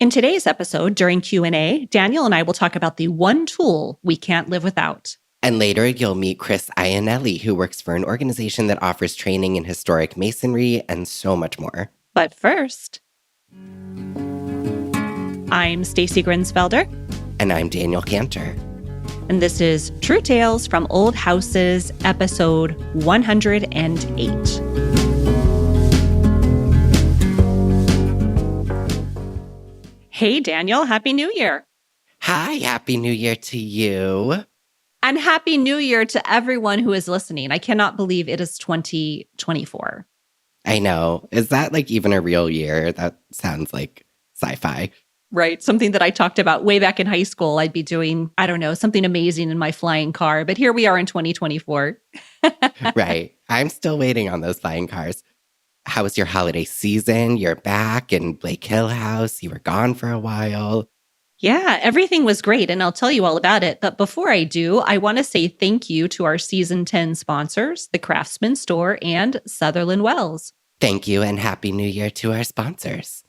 In today's episode, during Q&A, Daniel and I will talk about the one tool we can't live without. And later, you'll meet Chris Iannelli, who works for an organization that offers training in historic masonry and so much more. But first, I'm Stacy Grinsfelder. And I'm Daniel Cantor. And this is True Tales from Old Houses, episode 108. Hey, Daniel, Happy New Year. Hi, Happy New Year to you. And Happy New Year to everyone who is listening. I cannot believe it is 2024. I know. Is that like even a real year? That sounds like sci-fi. Right. Something that I talked about way back in high school. I'd be doing, I don't know, something amazing in my flying car. But here we are in 2024. Right. I'm still waiting on those flying cars. How was your holiday season? You're back in Blake Hill House. You were gone for a while. Yeah, everything was great. And I'll tell you all about it. But before I do, I want to say thank you to our season 10 sponsors, the Craftsman Store and Sutherland Wells. Thank you and Happy New Year to our sponsors.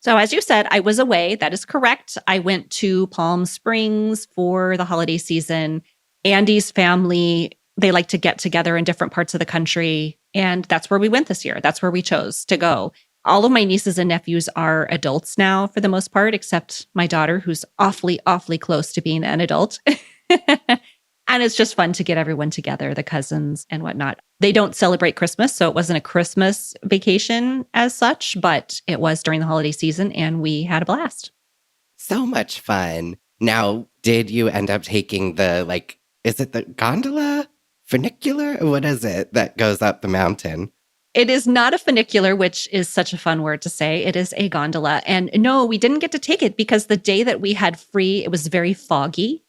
So as you said, I was away. That is correct. I went to Palm Springs for the holiday season. Andy's family, they like to get together in different parts of the country. And that's where we went this year. That's where we chose to go. All of my nieces and nephews are adults now for the most part, except my daughter, who's awfully, awfully close to being an adult. And it's just fun to get everyone together, the cousins and whatnot. They don't celebrate Christmas, so it wasn't a Christmas vacation as such, but it was during the holiday season, and we had a blast. So much fun. Now, did you end up taking the, is it the gondola? Funicular? What is it that goes up the mountain? It is not a funicular, which is such a fun word to say. It is a gondola. And no, we didn't get to take it because the day that we had free, it was very foggy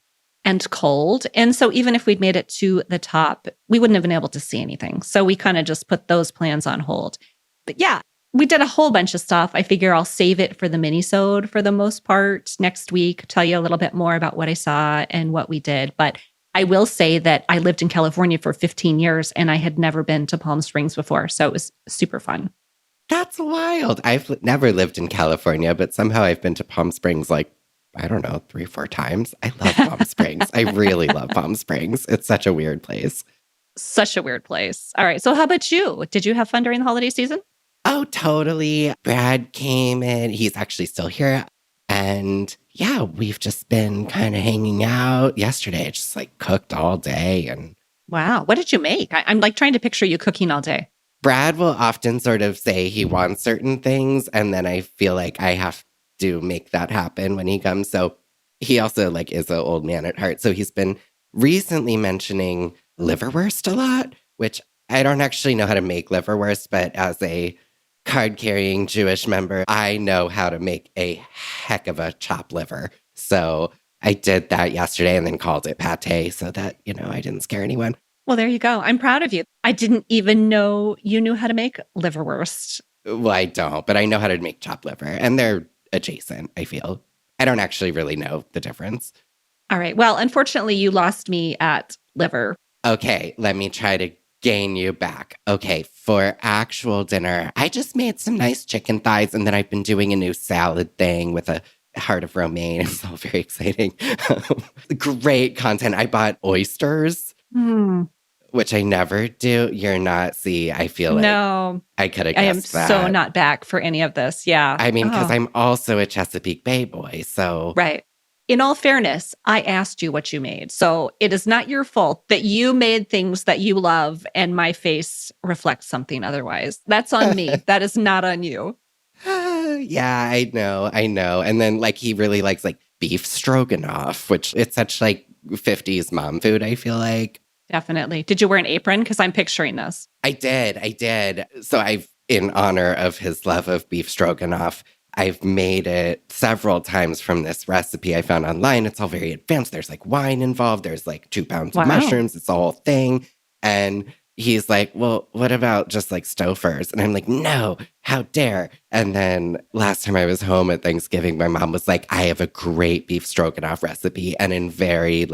and cold. And so even if we'd made it to the top, we wouldn't have been able to see anything. So we kind of just put those plans on hold. But yeah, we did a whole bunch of stuff. I figure I'll save it for the mini-sode for the most part next week, tell you a little bit more about what I saw and what we did. But I will say that I lived in California for 15 years and I had never been to Palm Springs before. So it was super fun. That's wild. I've never lived in California, but somehow I've been to Palm Springs 3 or 4 times. I love Palm Springs. I really love Palm Springs. It's such a weird place. Such a weird place. All right. So how about you? Did you have fun during the holiday season? Oh, totally. Brad came in. He's actually still here. And yeah, we've just been kind of hanging out. Yesterday, I just cooked all day. And wow. What did you make? I'm trying to picture you cooking all day. Brad will often sort of say he wants certain things. And then I feel like I have to make that happen when he comes. So he also is an old man at heart. So he's been recently mentioning liverwurst a lot, which I don't actually know how to make liverwurst, but as a card-carrying Jewish member, I know how to make a heck of a chopped liver. So I did that yesterday and then called it pate so that, I didn't scare anyone. Well, there you go. I'm proud of you. I didn't even know you knew how to make liverwurst. Well, I don't, but I know how to make chopped liver. And they're adjacent, I feel. I don't actually really know the difference. All right. Well, unfortunately, you lost me at liver. Okay, let me try to gain you back. Okay, for actual dinner, I just made some nice chicken thighs, and then I've been doing a new salad thing with a heart of romaine. It's all very exciting. Great content. I bought oysters, which I never do. You're not, I feel like no, I could have guessed that. I am so not back for any of this. Yeah. I mean, because I'm also a Chesapeake Bay boy, so. Right. In all fairness, I asked you what you made. So it is not your fault that you made things that you love and my face reflects something otherwise. That's on me. That is not on you. Yeah, I know. And then he really likes beef stroganoff, which it's such 50s mom food, I feel like. Definitely. Did you wear an apron? Because I'm picturing this. I did. So in honor of his love of beef stroganoff, I've made it several times from this recipe I found online. It's all very advanced. There's wine involved. There's 2 pounds of mushrooms. It's the whole thing. And he's like, well, what about just Stouffer's? And I'm like, no, how dare. And then last time I was home at Thanksgiving, my mom was like, I have a great beef stroganoff recipe. And in very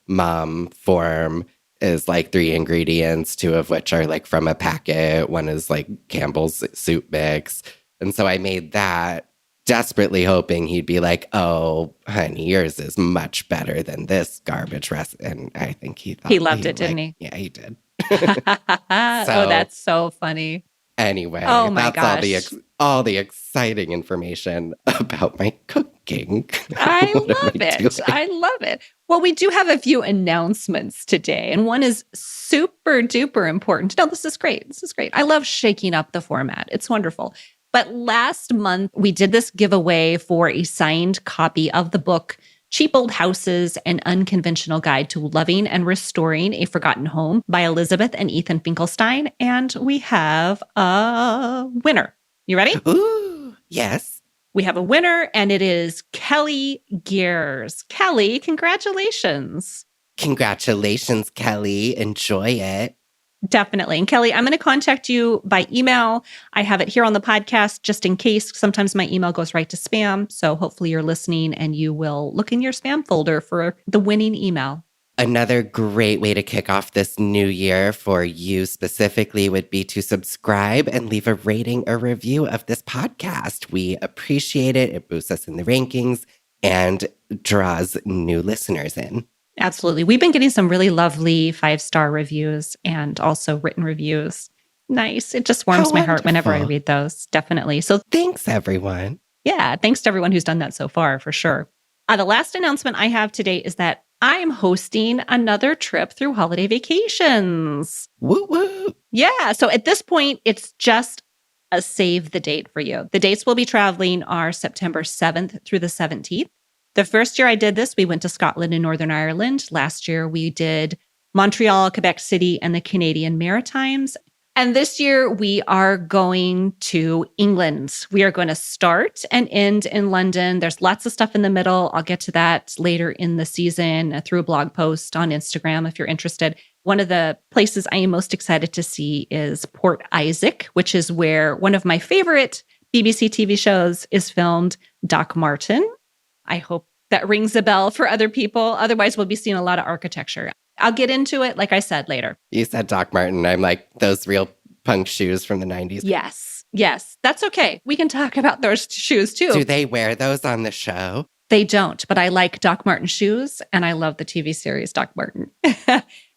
mom form is 3 ingredients, 2 of which are from a packet. One is Campbell's soup mix. And so I made that desperately hoping he'd be like, oh, honey, yours is much better than this garbage recipe. And I think he thought He loved it, didn't he? Yeah, he did. Oh, that's so funny. Anyway, Oh my that's gosh. all the exciting information about my cooking. I What am love it. doing? I love it. Well, we do have a few announcements today, and one is super duper important. No, this is great. This is great. I love shaking up the format. It's wonderful. But last month, we did this giveaway for a signed copy of the book, Cheap Old Houses, An Unconventional Guide to Loving and Restoring a Forgotten Home by Elizabeth and Ethan Finkelstein. And we have a winner. You ready? Ooh, yes. We have a winner, and it is Kelly Gears. Kelly, congratulations. Congratulations, Kelly. Enjoy it. Definitely. And Kelly, I'm going to contact you by email. I have it here on the podcast just in case. Sometimes my email goes right to spam. So hopefully you're listening and you will look in your spam folder for the winning email. Another great way to kick off this new year for you specifically would be to subscribe and leave a rating or review of this podcast. We appreciate it. It boosts us in the rankings and draws new listeners in. Absolutely. We've been getting some really lovely 5-star reviews and also written reviews. Nice. It just warms my heart whenever I read those. Definitely. So thanks, everyone. Yeah. Thanks to everyone who's done that so far, for sure. The last announcement I have today is that I am hosting another trip through holiday vacations. Woo woo. Yeah. So at this point, it's just a save the date for you. The dates we'll be traveling are September 7th through the 17th. The first year I did this, we went to Scotland and Northern Ireland. Last year, we did Montreal, Quebec City, and the Canadian Maritimes. And this year, we are going to England. We are going to start and end in London. There's lots of stuff in the middle. I'll get to that later in the season through a blog post on Instagram if you're interested. One of the places I am most excited to see is Port Isaac, which is where one of my favorite BBC TV shows is filmed, Doc Martin. I hope that rings a bell for other people. Otherwise, we'll be seeing a lot of architecture. I'll get into it, like I said, later. You said Doc Martin. I'm like, those real punk shoes from the 90s. Yes. That's okay. We can talk about those shoes too. Do they wear those on the show? They don't, but I like Doc Martin shoes and I love the TV series Doc Martin.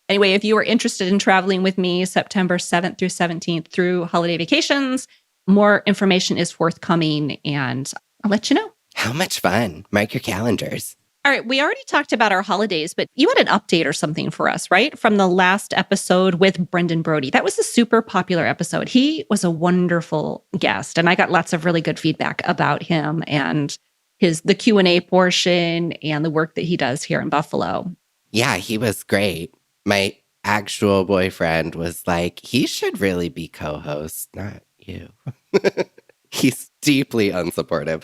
Anyway, if you are interested in traveling with me September 7th through 17th through holiday vacations, more information is forthcoming and I'll let you know. How much fun. Mark your calendars. All right, we already talked about our holidays, but you had an update or something for us, right? From the last episode with Brenden Brody. That was a super popular episode. He was a wonderful guest, and I got lots of really good feedback about him and the Q&A portion and the work that he does here in Buffalo. Yeah, he was great. My actual boyfriend was like, he should really be co-host, not you. He's deeply unsupportive.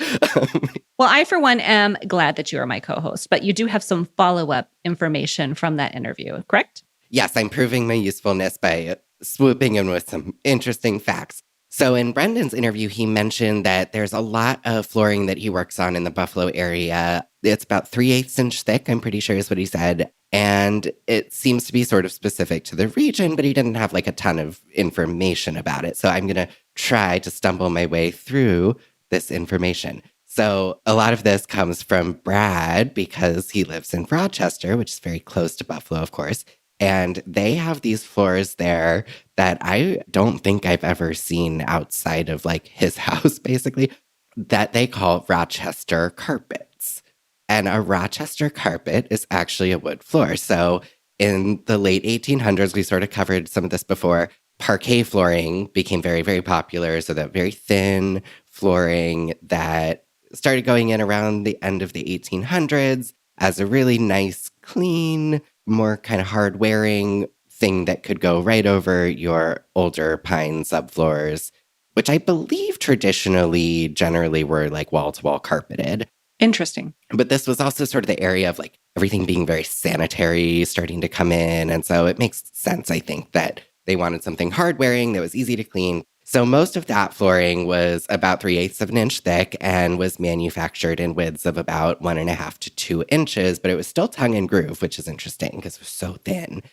Well, I, for one, am glad that you are my co-host, but you do have some follow-up information from that interview, correct? Yes, I'm proving my usefulness by swooping in with some interesting facts. So in Brendan's interview, he mentioned that there's a lot of flooring that he works on in the Buffalo area. It's about 3/8 inch thick, I'm pretty sure is what he said. And it seems to be sort of specific to the region, but he didn't have like a ton of information about it. So I'm going to try to stumble my way through this information. So a lot of this comes from Brad because he lives in Rochester, which is very close to Buffalo, of course. And they have these floors there that I don't think I've ever seen outside of like his house, basically, that they call Rochester carpets. And a Rochester carpet is actually a wood floor. So in the late 1800s, we sort of covered some of this before, parquet flooring became very, very popular. So that very thin flooring that started going in around the end of the 1800s as a really nice, clean, more kind of hard-wearing thing that could go right over your older pine subfloors, which I believe traditionally, generally were like wall-to-wall carpeted. Interesting. But this was also sort of the area of like everything being very sanitary starting to come in. And so it makes sense, I think, that they wanted something hard-wearing that was easy to clean. So most of that flooring was about 3/8 of an inch thick and was manufactured in widths of about 1.5 to 2 inches, but it was still tongue and groove, which is interesting because it was so thin.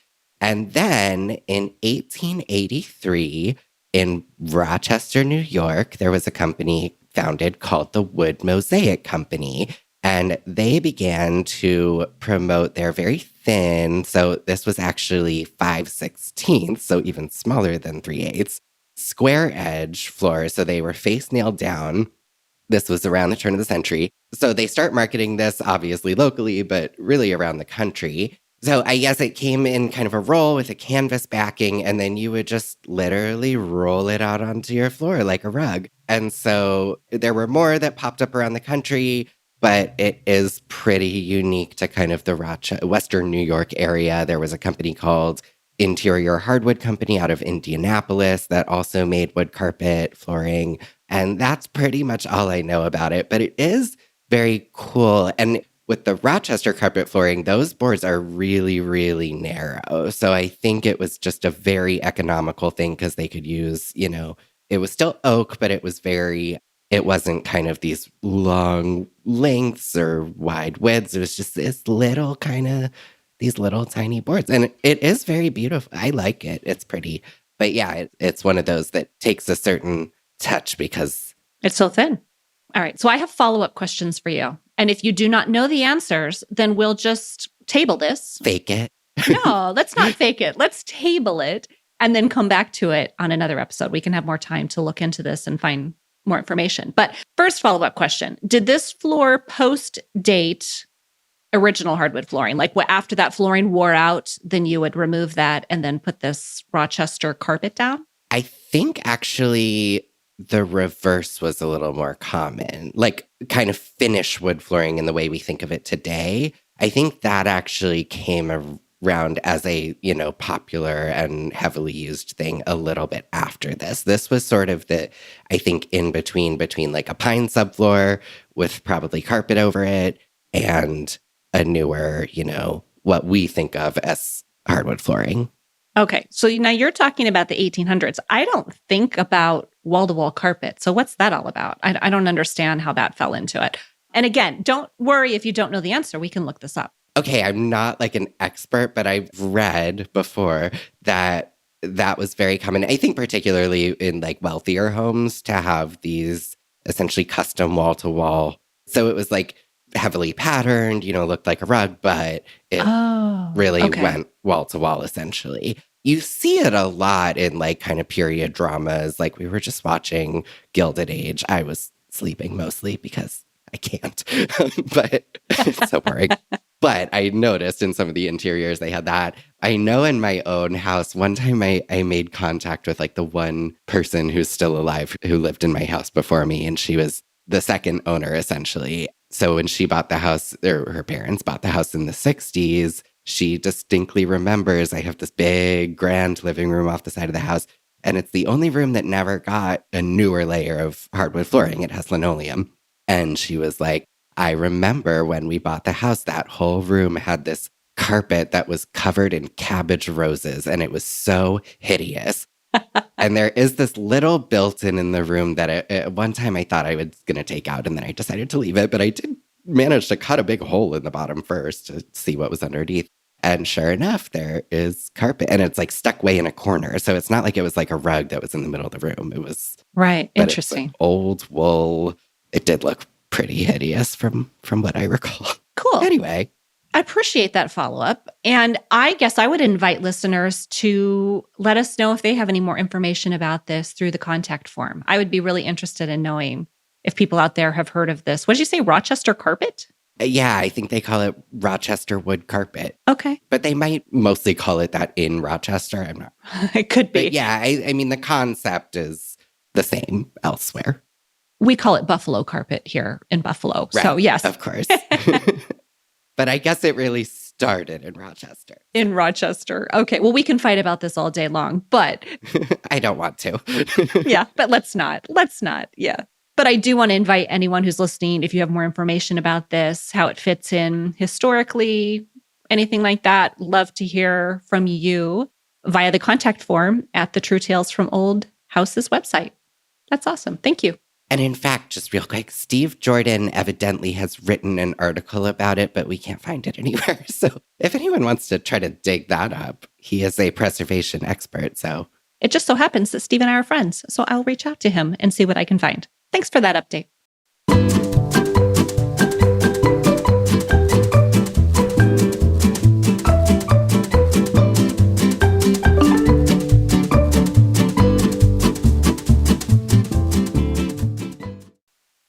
And then in 1883, in Rochester, New York, there was a company founded called the Wood Mosaic Company. And they began to promote their very thin, so this was actually 5/16, so even smaller than 3/8, square edge floors. So they were face nailed down. This was around the turn of the century. So they start marketing this obviously locally, but really around the country. So I guess it came in kind of a roll with a canvas backing, and then you would just literally roll it out onto your floor like a rug. And so there were more that popped up around the country, but it is pretty unique to kind of the Western New York area. There was a company called Interior Hardwood Company out of Indianapolis that also made wood carpet flooring. And that's pretty much all I know about it. But it is very cool. And with the Rochester carpet flooring, those boards are really, really narrow. So I think it was just a very economical thing because they could use, it was still oak, but it wasn't kind of these long lengths or wide widths. It was just these little tiny boards. And it is very beautiful. I like it. It's pretty. But yeah, it's one of those that takes a certain touch because it's so thin. All right. So I have follow-up questions for you. And if you do not know the answers, then we'll just table this. Fake it. No, let's not fake it. Let's table it and then come back to it on another episode. We can have more time to look into this and find more information. But first follow-up question. Did this floor post-date original hardwood flooring? Like after that flooring wore out, then you would remove that and then put this Rochester carpet down? I think actually the reverse was a little more common, like kind of finish wood flooring in the way we think of it today. I think that actually came around as a, popular and heavily used thing a little bit after this. This was sort of I think, in between like a pine subfloor with probably carpet over it and a newer, what we think of as hardwood flooring. Okay. So now you're talking about the 1800s. I don't think about wall-to-wall carpet. So what's that all about? I don't understand how that fell into it. And again, don't worry if you don't know the answer. We can look this up. Okay, I'm not like an expert, but I've read before that was very common. I think particularly in like wealthier homes to have these essentially custom wall-to-wall. So it was like heavily patterned, looked like a rug, but it really went wall-to-wall essentially. You see it a lot in like kind of period dramas. Like we were just watching Gilded Age. I was sleeping mostly because I can't, but it's so boring. But I noticed in some of the interiors, they had that. I know in my own house, one time I made contact with like the one person who's still alive who lived in my house before me. And she was the second owner, essentially. So when she bought the house, or her parents bought the house in the 60s, she distinctly remembers I have this big, grand living room off the side of the house. And it's the only room that never got a newer layer of hardwood flooring. It has linoleum. And she was like, I remember when we bought the house, that whole room had this carpet that was covered in cabbage roses, and it was so hideous. And there is this little built-in in the room that at one time I thought I was going to take out, and then I decided to leave it. But I did manage to cut a big hole in the bottom first to see what was underneath. And sure enough, there is carpet, and it's like stuck way in a corner. So it's not like it was like a rug that was in the middle of the room. It was right. Interesting. It's like old wool. It did look pretty hideous from what I recall. Cool. Anyway. I appreciate that follow-up. And I guess I would invite listeners to let us know if they have any more information about this through the contact form. I would be really interested in knowing if people out there have heard of this. What did you say, Rochester carpet? Yeah, I think they call it Rochester wood carpet. Okay. But they might mostly call it that in Rochester. I'm not. It could be. But yeah, I mean, the concept is the same elsewhere. We call it buffalo carpet here in Buffalo. Right. So yes. Of course. But I guess it really started in Rochester. In Rochester. Okay. Well, we can fight about this all day long, but I don't want to. Yeah, but let's not. Yeah. But I do want to invite anyone who's listening, if you have more information about this, how it fits in historically, anything like that, love to hear from you via the contact form at the True Tales from Old Houses website. That's awesome. Thank you. And in fact, just real quick, Steve Jordan evidently has written an article about it, but we can't find it anywhere. So if anyone wants to try to dig that up, he is a preservation expert. So it just so happens that Steve and I are friends. So I'll reach out to him and see what I can find. Thanks for that update.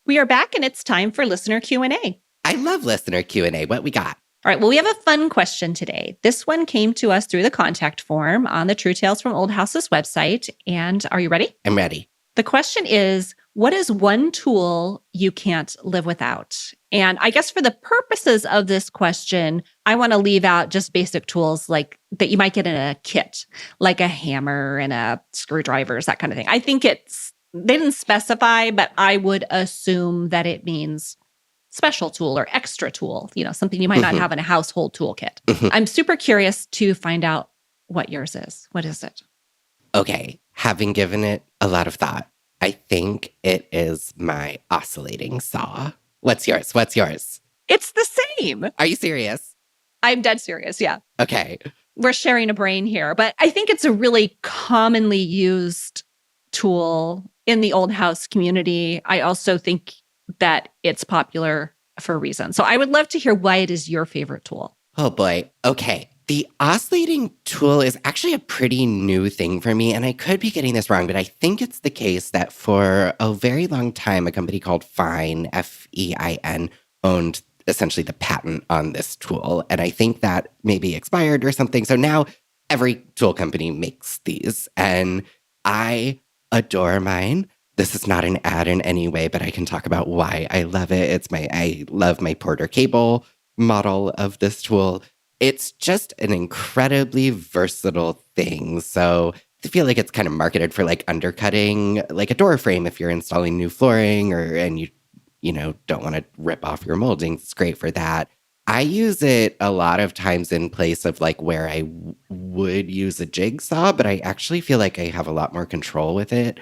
We are back and it's time for listener Q&A. I love listener Q&A. What we got? All right, well, we have a fun question today. This one came to us through the contact form on the True Tales from Old Houses website. And are you ready? I'm ready. The question is, what is one tool you can't live without? And I guess for the purposes of this question, I want to leave out just basic tools like that you might get in a kit, like a hammer and a screwdrivers, that kind of thing. I think they didn't specify, but I would assume that it means special tool or extra tool, something you might not have in a household toolkit. I'm super curious to find out what yours is. What is it? Okay, having given it a lot of thought, I think it is my oscillating saw. What's yours? It's the same. Are you serious? I'm dead serious, yeah. Okay. We're sharing a brain here, but I think it's a really commonly used tool in the old house community. I also think that it's popular for a reason. So I would love to hear why it is your favorite tool. Oh boy. Okay. The oscillating tool is actually a pretty new thing for me, and I could be getting this wrong, but I think it's the case that for a very long time, a company called Fein, Fein, owned essentially the patent on this tool. And I think that maybe expired or something. So now every tool company makes these, and I adore mine. This is not an ad in any way, but I can talk about why I love it. I love my Porter cable model of this tool. It's just an incredibly versatile thing. So I feel like it's kind of marketed for like undercutting like a door frame if you're installing new flooring and you don't want to rip off your moldings. It's great for that. I use it a lot of times in place of like where I would use a jigsaw, but I actually feel like I have a lot more control with it.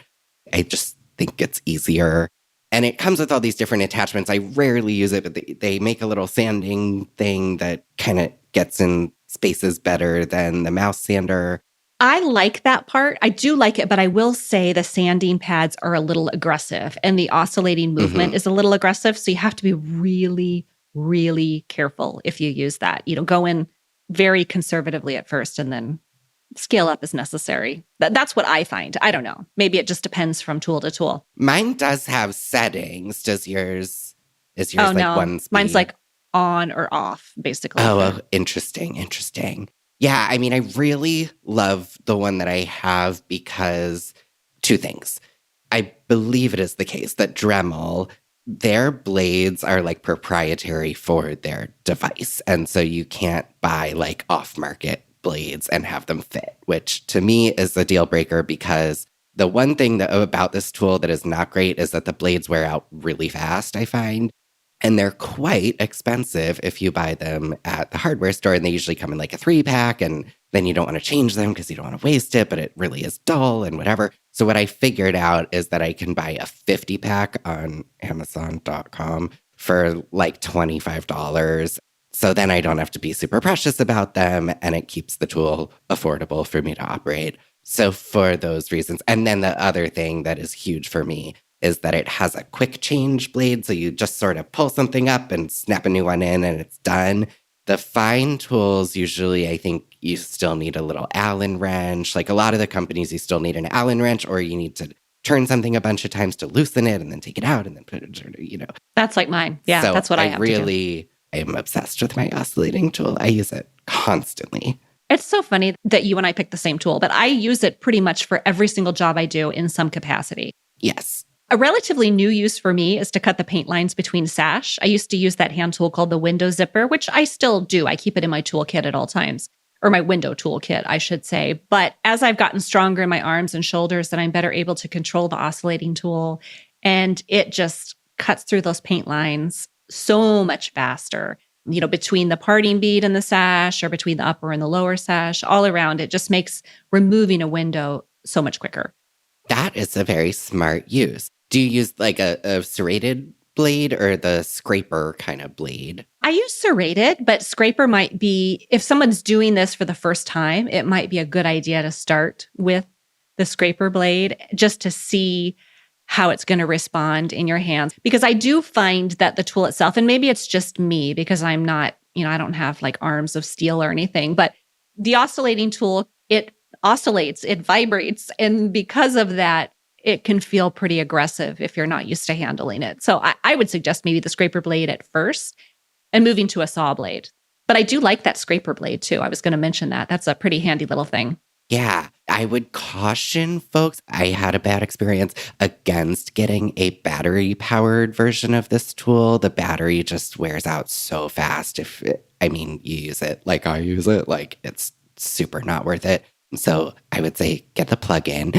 I just think it's easier. And it comes with all these different attachments. I rarely use it, but they make a little sanding thing that kind of gets in spaces better than the mouse sander. I like that part. I do like it, but I will say the sanding pads are a little aggressive and the oscillating movement is a little aggressive. So you have to be really, really careful if you use that. Go in very conservatively at first and then scale up as necessary. That's what I find. I don't know. Maybe it just depends from tool to tool. Mine does have settings. Is yours like no. one speed? Mine's like on or off, basically. Oh, interesting. Yeah, I mean, I really love the one that I have because two things. I believe it is the case that Dremel, their blades are like proprietary for their device. And so you can't buy like off-market blades and have them fit, which to me is a deal breaker because the one thing about this tool that is not great is that the blades wear out really fast, I find. And they're quite expensive if you buy them at the hardware store. And they usually come in like a 3-pack. And then you don't want to change them because you don't want to waste it, but it really is dull and whatever. So what I figured out is that I can buy a 50-pack on Amazon.com for like $25. So then I don't have to be super precious about them. And it keeps the tool affordable for me to operate. So for those reasons. And then the other thing that is huge for me is that it has a quick change blade. So you just sort of pull something up and snap a new one in and it's done. The fine tools, usually I think you still need a little Allen wrench. Like a lot of the companies, you still need an Allen wrench or you need to turn something a bunch of times to loosen it and then take it out and then put it, That's like mine. Yeah, so that's what I have to do. I am obsessed with my oscillating tool. I use it constantly. It's so funny that you and I picked the same tool, but I use it pretty much for every single job I do in some capacity. Yes. A relatively new use for me is to cut the paint lines between sash. I used to use that hand tool called the window zipper, which I still do. I keep it in my toolkit at all times, or my window toolkit, I should say. But as I've gotten stronger in my arms and shoulders, then I'm better able to control the oscillating tool. And it just cuts through those paint lines so much faster. Between the parting bead and the sash or between the upper and the lower sash, all around, it just makes removing a window so much quicker. That is a very smart use. Do you use like a serrated blade or the scraper kind of blade? I use serrated, but scraper might be, if someone's doing this for the first time, it might be a good idea to start with the scraper blade just to see how it's going to respond in your hands. Because I do find that the tool itself, and maybe it's just me because I'm not, I don't have like arms of steel or anything, but the oscillating tool, it oscillates, it vibrates. And because of that, it can feel pretty aggressive if you're not used to handling it. So I would suggest maybe the scraper blade at first and moving to a saw blade. But I do like that scraper blade too. I was going to mention that. That's a pretty handy little thing. Yeah, I would caution folks. I had a bad experience against getting a battery-powered version of this tool. The battery just wears out so fast. You use it like I use it, like it's super not worth it. So I would say get the plug-in.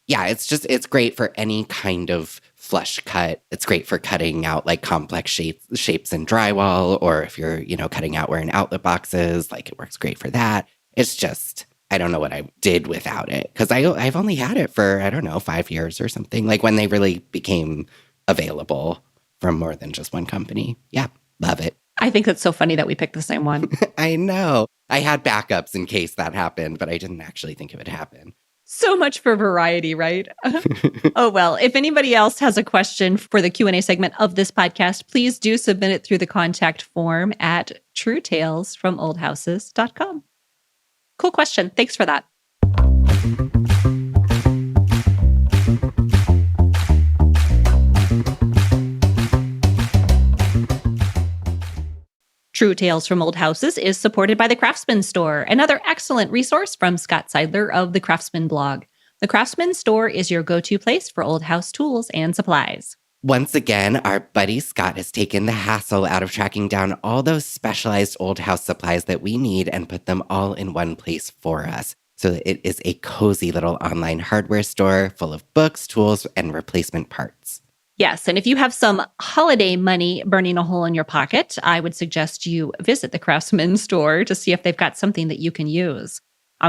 Yeah, it's great for any kind of flush cut. It's great for cutting out like complex shapes in drywall, or if you're, cutting out where an outlet box is, like it works great for that. It's just, I don't know what I did without it because I've only had it for, 5 years or something, like when they really became available from more than just one company. Yeah, love it. I think that's so funny that we picked the same one. I know. I had backups in case that happened, but I didn't actually think it would happen. So much for variety, right? Oh, well, if anybody else has a question for the Q&A segment of this podcast, please do submit it through the contact form at truetalesfromoldhouses.com. Cool question. Thanks for that. True Tales from Old Houses is supported by the Craftsman Store, another excellent resource from Scott Seidler of the Craftsman blog. The Craftsman Store is your go-to place for old house tools and supplies. Once again, our buddy Scott has taken the hassle out of tracking down all those specialized old house supplies that we need and put them all in one place for us. So that it is a cozy little online hardware store full of books, tools, and replacement parts. Yes, and if you have some holiday money burning a hole in your pocket, I would suggest you visit the Craftsman Store to see if they've got something that you can use.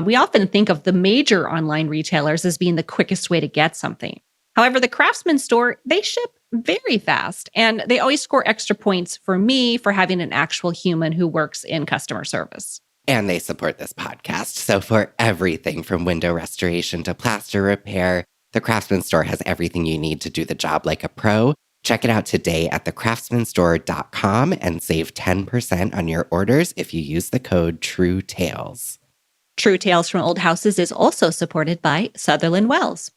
We often think of the major online retailers as being the quickest way to get something. However, the Craftsman Store, they ship very fast, and they always score extra points for me for having an actual human who works in customer service. And they support this podcast. So for everything from window restoration to plaster repair, the Craftsman Store has everything you need to do the job like a pro. Check it out today at thecraftsmanstore.com and save 10% on your orders if you use the code TRUETALES. True Tales from Old Houses is also supported by Sutherland Wells.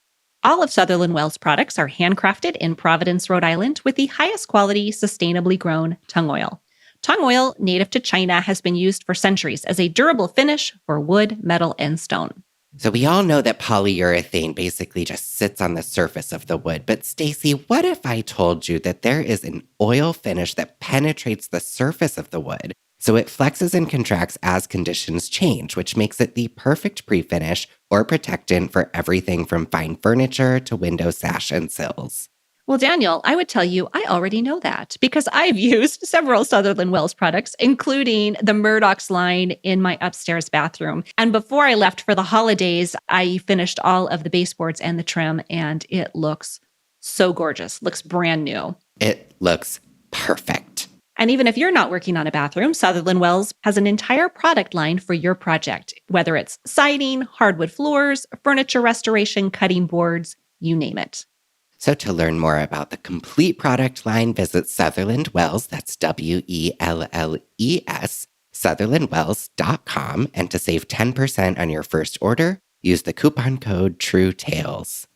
All of Sutherland Wells products are handcrafted in Providence, Rhode Island with the highest quality, sustainably grown tung oil. Tung oil, native to China, has been used for centuries as a durable finish for wood, metal, and stone. So we all know that polyurethane basically just sits on the surface of the wood. But Stacy, what if I told you that there is an oil finish that penetrates the surface of the wood? So it flexes and contracts as conditions change, which makes it the perfect pre-finish or protectant for everything from fine furniture to window sash and sills. Well, Daniel, I would tell you I already know that because I've used several Sutherland Wells products, including the Murdoch's line in my upstairs bathroom. And before I left for the holidays, I finished all of the baseboards and the trim, and it looks so gorgeous. Looks brand new. It looks perfect. And even if you're not working on a bathroom, Sutherland Wells has an entire product line for your project, whether it's siding, hardwood floors, furniture restoration, cutting boards, you name it. So to learn more about the complete product line, visit Sutherland Wells, that's WELLES, sutherlandwells.com, and to save 10% on your first order, use the coupon code TRUETALES.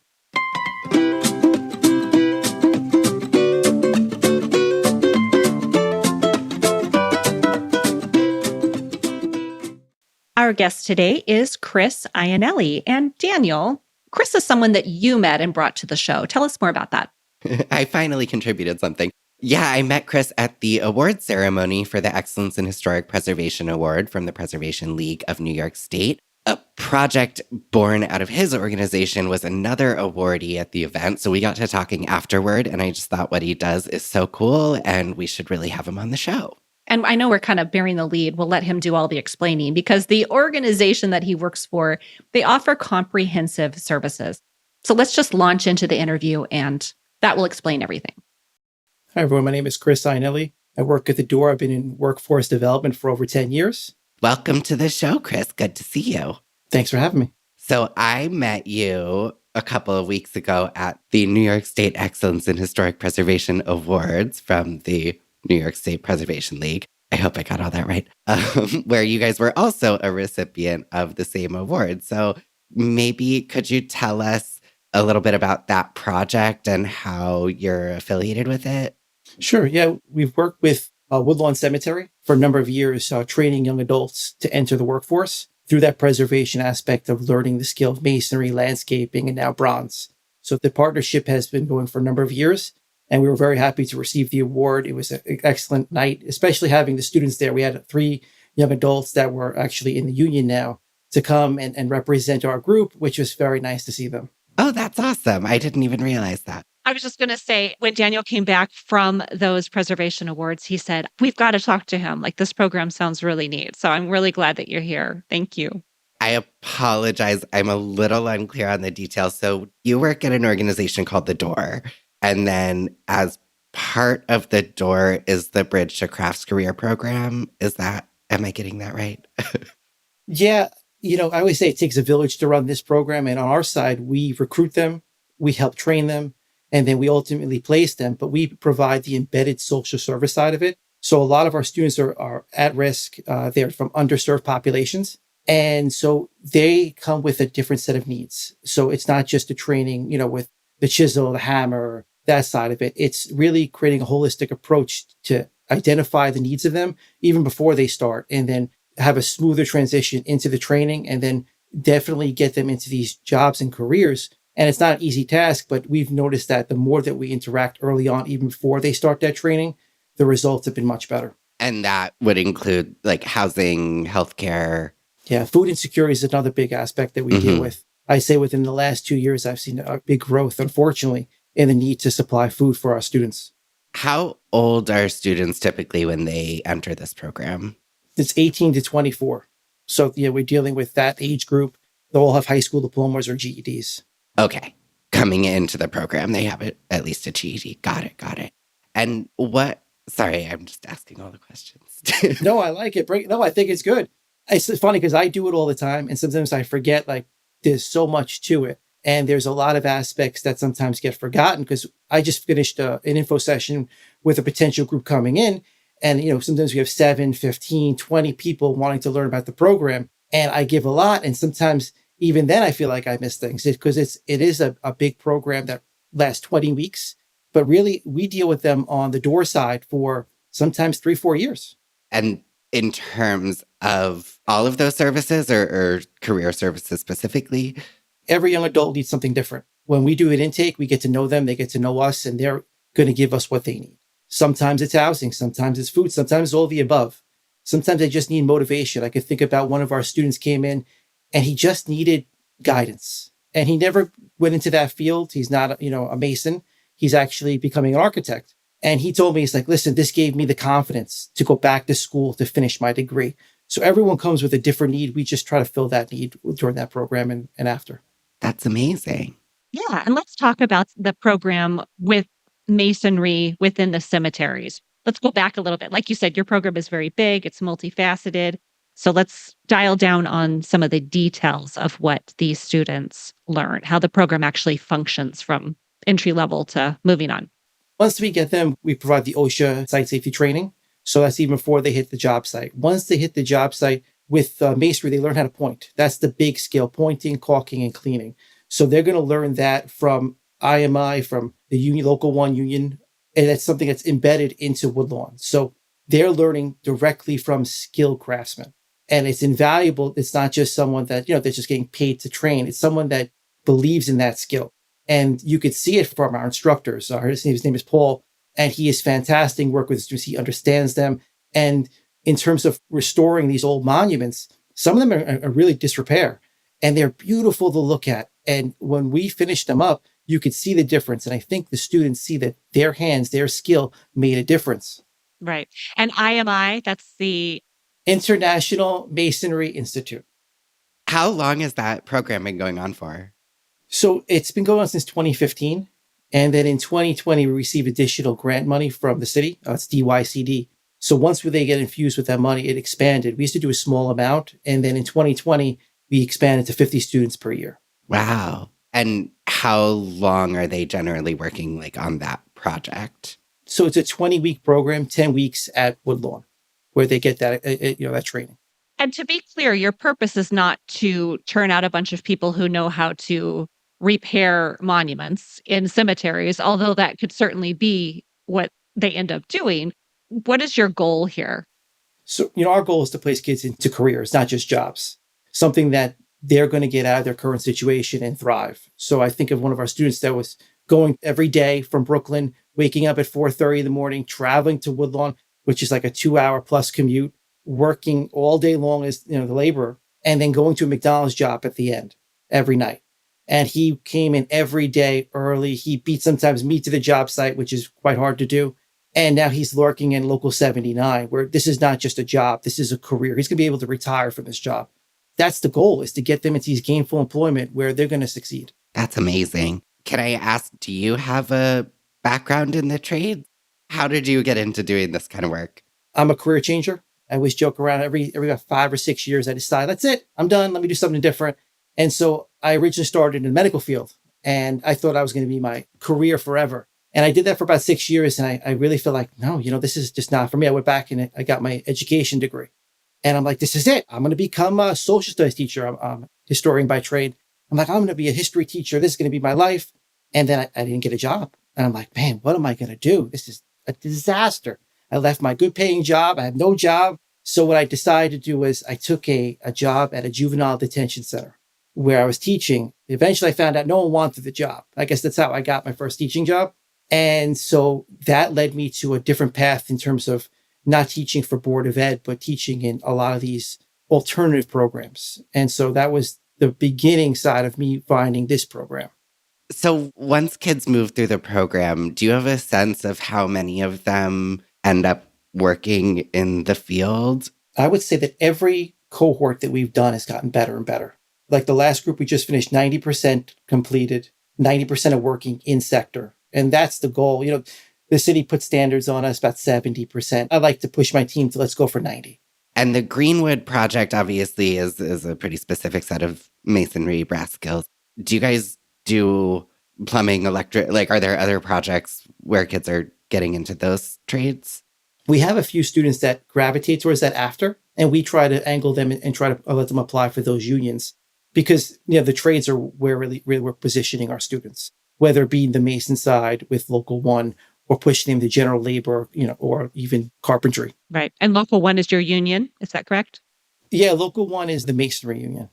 Our guest today is Chris Iannelli. And Daniel, Chris is someone that you met and brought to the show. Tell us more about that. I finally contributed something. Yeah, I met Chris at the award ceremony for the Excellence in Historic Preservation Award from the Preservation League of New York State. A project born out of his organization was another awardee at the event. So we got to talking afterward, and I just thought what he does is so cool, and we should really have him on the show. And I know we're kind of bearing the lead. We'll let him do all the explaining because the organization that he works for, they offer comprehensive services. So let's just launch into the interview and that will explain everything. Hi, everyone. My name is Chris Iannelli. I work at the door. I've been in workforce development for over 10 years. Welcome to the show, Chris. Good to see you. Thanks for having me. So I met you a couple of weeks ago at the New York State Excellence in Historic Preservation Awards from the New York State Preservation League. I hope I got all that right, where you guys were also a recipient of the same award. So maybe could you tell us a little bit about that project and how you're affiliated with it? Sure. Yeah, we've worked with Woodlawn Cemetery for a number of years, training young adults to enter the workforce through that preservation aspect of learning the skill of masonry, landscaping, and now bronze. So the partnership has been going for a number of years, and we were very happy to receive the award. It was an excellent night, especially having the students there. We had 3 young adults that were actually in the union now to come and represent our group, which was very nice to see them. Oh, that's awesome. I didn't even realize that. I was just going to say, when Daniel came back from those preservation awards, he said, we've got to talk to him. Like, this program sounds really neat. So I'm really glad that you're here. Thank you. I apologize. I'm a little unclear on the details. So you work at an organization called The Door. And then as part of The Door is the Bridge to Crafts Career Program. Am I getting that right? Yeah. I always say it takes a village to run this program. And on our side, we recruit them, we help train them, and then we ultimately place them. But we provide the embedded social service side of it. So a lot of our students are at risk. They're from underserved populations. And so they come with a different set of needs. So it's not just a training, with the chisel, the hammer, that side of it. It's really creating a holistic approach to identify the needs of them even before they start, and then have a smoother transition into the training, and then definitely get them into these jobs and careers. And it's not an easy task, but we've noticed that the more that we interact early on, even before they start that training, the results have been much better. And that would include like housing, healthcare. Yeah, food insecurity is another big aspect that we deal with. I say within the last 2 years, I've seen a big growth, unfortunately, in the need to supply food for our students. How old are students typically when they enter this program? It's 18 to 24. So yeah, we're dealing with that age group. They'll all have high school diplomas or GEDs. Okay. Coming into the program, they have at least a GED. Got it. And sorry, I'm just asking all the questions. No, I like it. No, I think it's good. It's funny because I do it all the time. And sometimes I forget, there's so much to it. And there's a lot of aspects that sometimes get forgotten, because I just finished an info session with a potential group coming in. And, sometimes we have 7, 15, 20 people wanting to learn about the program. And I give a lot. And sometimes even then I feel like I miss things, because it is a big program that lasts 20 weeks. But really, we deal with them on the door side for sometimes 3-4 years. And in terms of all of those services or career services specifically? Every young adult needs something different. When we do an intake, we get to know them, they get to know us, and they're going to give us what they need. Sometimes it's housing, sometimes it's food, sometimes all the above. Sometimes they just need motivation. I could think about one of our students came in and he just needed guidance. And he never went into that field. He's not, a mason. He's actually becoming an architect. And he told me, he's like, listen, this gave me the confidence to go back to school to finish my degree. So everyone comes with a different need. We just try to fill that need during that program and after. That's amazing. Yeah. And let's talk about the program with masonry within the cemeteries. Let's go back a little bit. Like you said, your program is very big. It's multifaceted. So let's dial down on some of the details of what these students learn, how the program actually functions from entry level to moving on. Once we get them, we provide the OSHA site safety training. So that's even before they hit the job site. Once they hit the job site with masonry, they learn how to point. That's the big skill: pointing, caulking, and cleaning. So they're going to learn that from IMI, from the union, local one union. And that's something that's embedded into Woodlawn. So they're learning directly from skilled craftsmen. And it's invaluable. It's not just someone that, they're just getting paid to train. It's someone that believes in that skill. And you could see it from our instructors. His name is Paul, and he is fantastic. Work with students. He understands them. And in terms of restoring these old monuments, some of them are really disrepair, and they're beautiful to look at. And when we finish them up, you could see the difference. And I think the students see that their hands, their skill made a difference. Right. And IMI, that's the International Masonry Institute. How long has that program been going on for? So it's been going on since 2015. And then in 2020, we received additional grant money from the city. It's DYCD. So once they get infused with that money, it expanded. We used to do a small amount. And then in 2020, we expanded to 50 students per year. Wow. And how long are they generally working like on that project? So it's a 20-week program, 10 weeks at Woodlawn, where they get that, that training. And to be clear, your purpose is not to turn out a bunch of people who know how to repair monuments in cemeteries, although that could certainly be what they end up doing. What is your goal here? So, our goal is to place kids into careers, not just jobs, something that they're going to get out of their current situation and thrive. So I think of one of our students that was going every day from Brooklyn, waking up at 4:30 in the morning, traveling to Woodlawn, which is like a 2-hour plus commute, working all day long as, the laborer, and then going to a McDonald's job at the end every night. And he came in every day early. He beat sometimes me to the job site, which is quite hard to do. And now he's lurking in Local 79, where this is not just a job. This is a career. He's going to be able to retire from this job. That's the goal, is to get them into these gainful employment where they're going to succeed. That's amazing. Can I ask, do you have a background in the trade? How did you get into doing this kind of work? I'm a career changer. I always joke around every about 5 or 6 years. I decide, that's it. I'm done. Let me do something different. And so I originally started in the medical field, and I thought I was going to be my career forever. And I did that for about 6 years. And I really feel like, no, this is just not for me. I went back and I got my education degree. And I'm like, this is it. I'm going to become a social studies teacher. I'm a historian by trade. I'm like, I'm going to be a history teacher. This is going to be my life. And then I didn't get a job. And I'm like, man, what am I going to do? This is a disaster. I left my good paying job. I have no job. So what I decided to do was I took a job at a juvenile detention center where I was teaching. Eventually I found out no one wanted the job. I guess that's how I got my first teaching job. And so that led me to a different path in terms of not teaching for Board of Ed, but teaching in a lot of these alternative programs. And so that was the beginning side of me finding this program. So once kids move through the program, do you have a sense of how many of them end up working in the field? I would say that every cohort that we've done has gotten better and better. Like the last group we just finished, 90% completed, 90% of working in sector. And that's the goal. The city put standards on us about 70%. I like to push my team to let's go for 90. And the Greenwood project obviously is a pretty specific set of masonry, brass skills. Do you guys do plumbing, electric? Like, are there other projects where kids are getting into those trades? We have a few students that gravitate towards that after, and we try to angle them and try to let them apply for those unions because, the trades are where really we're positioning our students, whether it be the mason side with Local 1 or pushing them to general labor, or even carpentry. Right. And Local 1 is your union. Is that correct? Yeah, Local 1 is the masonry union.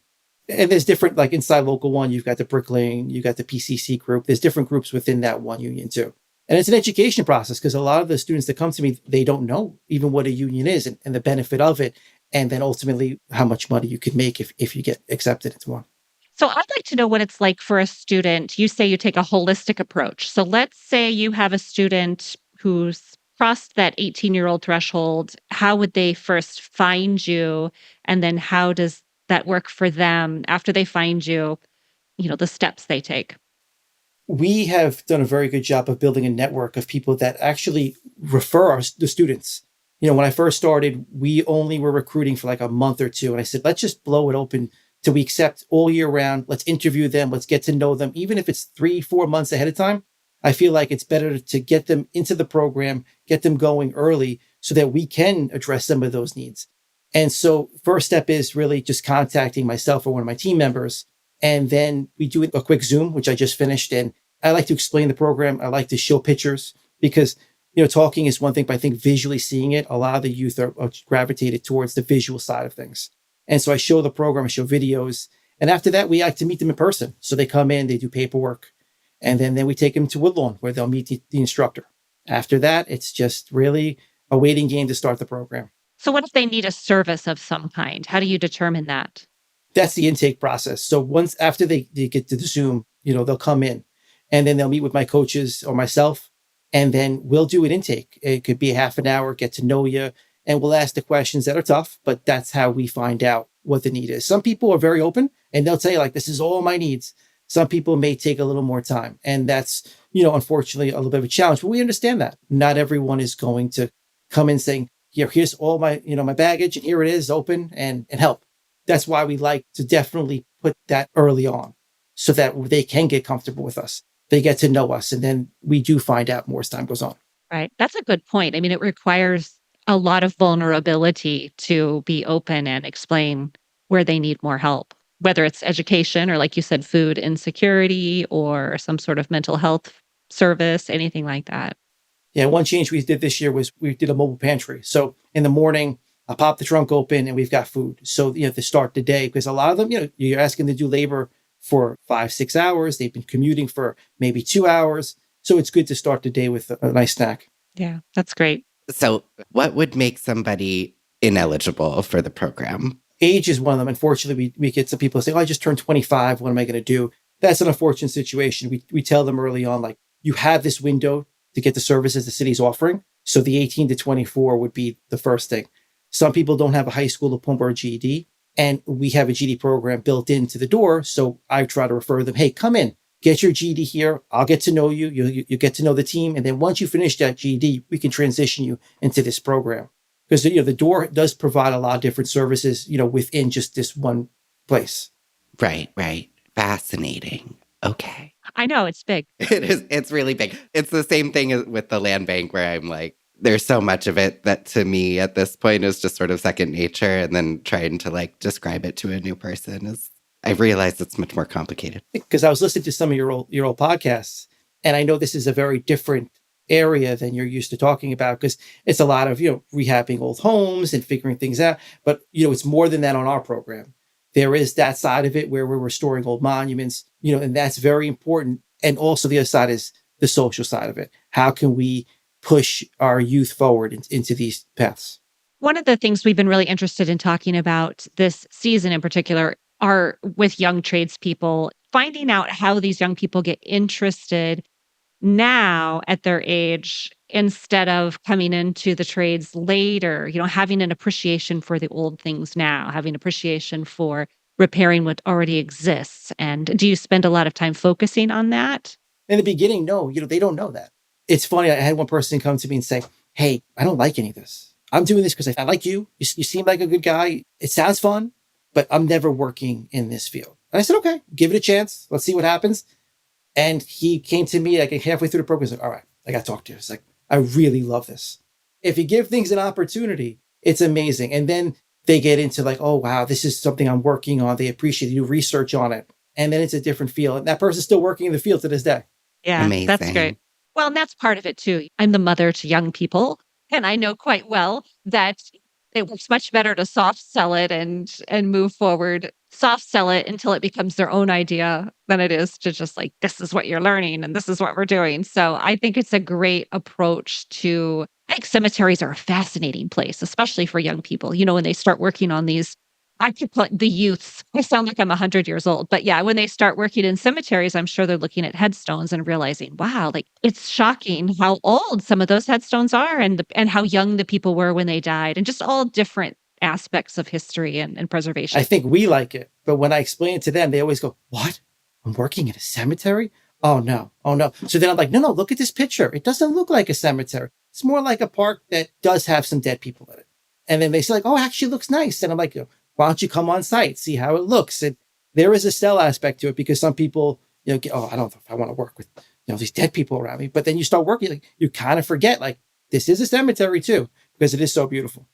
And there's different, like inside Local 1, you've got the bricklaying, you've got the PCC group. There's different groups within that one union too. And it's an education process because a lot of the students that come to me, they don't know even what a union is and the benefit of it. And then ultimately how much money you could make if you get accepted into one. So I'd like to know what it's like for a student. You say you take a holistic approach. So let's say you have a student who's crossed that 18-year-old threshold. How would they first find you? And then how does that work for them after they find you, the steps they take? We have done a very good job of building a network of people that actually refer the students. When I first started, we only were recruiting for like a month or two. And I said, let's just blow it open till we accept all year round. Let's interview them. Let's get to know them. Even if it's 3-4 months ahead of time, I feel like it's better to get them into the program, get them going early so that we can address some of those needs. And so first step is really just contacting myself or one of my team members. And then we do a quick Zoom, which I just finished. And I like to explain the program. I like to show pictures because, talking is one thing, but I think visually seeing it, a lot of the youth are gravitated towards the visual side of things. And so I show the program, I show videos. And after that, we like to meet them in person. So they come in, they do paperwork. And then we take them to Woodlawn where they'll meet the instructor. After that, it's just really a waiting game to start the program. So what if they need a service of some kind? How do you determine that? That's the intake process. So once after they get to the Zoom, they'll come in and then they'll meet with my coaches or myself. And then we'll do an intake. It could be a half an hour, get to know you. And we'll ask the questions that are tough, but that's how we find out what the need is. Some people are very open and they'll tell you like, this is all my needs. Some people may take a little more time. And that's, unfortunately a little bit of a challenge, but we understand that. Not everyone is going to come in saying, here's all my, my baggage and here it is open and help. That's why we like to definitely put that early on so that they can get comfortable with us. They get to know us. And then we do find out more as time goes on. Right. That's a good point. I mean, it requires a lot of vulnerability to be open and explain where they need more help, whether it's education or, like you said, food insecurity or some sort of mental health service, anything like that. Yeah, one change we did this year was we did a mobile pantry. So in the morning, I pop the trunk open and we've got food. So, to start the day, because a lot of them, you're asking them to do labor for 5-6 hours. They've been commuting for maybe 2 hours. So it's good to start the day with a nice snack. Yeah, that's great. So what would make somebody ineligible for the program? Age is one of them. Unfortunately, we get some people say, I just turned 25. What am I going to do? That's an unfortunate situation. We tell them early on, like, you have this window to get the services the city's offering. So the 18 to 24 would be the first thing. Some people don't have a high school diploma or GED, and we have a GED program built into the door. So I try to refer them, hey, come in, get your GED here. I'll get to know you. You get to know the team. And then once you finish that GED, we can transition you into this program. Because, the door does provide a lot of different services, within just this one place. Right. Fascinating. Okay. I know, it's big. It is. It's really big. It's the same thing with the land bank where I'm like, there's so much of it that to me at this point is just sort of second nature. And then trying to describe it to a new person I've realized it's much more complicated. Because I was listening to some of your old podcasts, and I know this is a very different area than you're used to talking about, because it's a lot of, rehabbing old homes and figuring things out. But, it's more than that on our program. There is that side of it where we're restoring old monuments, and that's very important. And also the other side is the social side of it. How can we push our youth forward into these paths? One of the things we've been really interested in talking about this season in particular are with young tradespeople, finding out how these young people get interested now at their age instead of coming into the trades later, having an appreciation for the old things now, having appreciation for repairing what already exists. And do you spend a lot of time focusing on that? In the beginning, no, they don't know that. It's funny. I had one person come to me and say, hey, I don't like any of this. I'm doing this because I like you. You seem like a good guy. It sounds fun, but I'm never working in this field. And I said, okay, give it a chance. Let's see what happens. And he came to me halfway through the program. He's like, all right, I got to talk to you. It's like, I really love this. If you give things an opportunity, it's amazing. And then they get into oh, wow, this is something I'm working on. They appreciate it. You do research on it. And then it's a different field. And that person's still working in the field to this day. Yeah, amazing. That's great. Well, and that's part of it too. I'm the mother to young people, and I know quite well that it works much better to soft sell it and move forward, soft sell it until it becomes their own idea than it is to just this is what you're learning and this is what we're doing. So I think it's a great approach to, I think cemeteries are a fascinating place, especially for young people. When they start working on these, I could put the youths, I sound like I'm 100 years old, but yeah, when they start working in cemeteries, I'm sure they're looking at headstones and realizing, wow, it's shocking how old some of those headstones are and how young the people were when they died, and just all different aspects of history and preservation. I think we like it, but when I explain it to them, they always go, what? I'm working in a cemetery? Oh no. So then I'm like, no, look at this picture. It doesn't look like a cemetery. It's more like a park that does have some dead people in it. And then they say oh, it actually looks nice. And I'm like, why don't you come on site, see how it looks? And there is a sell aspect to it, because some people, I don't know if I want to work with, these dead people around me. But then you start working, you kind of forget, this is a cemetery too, because it is so beautiful.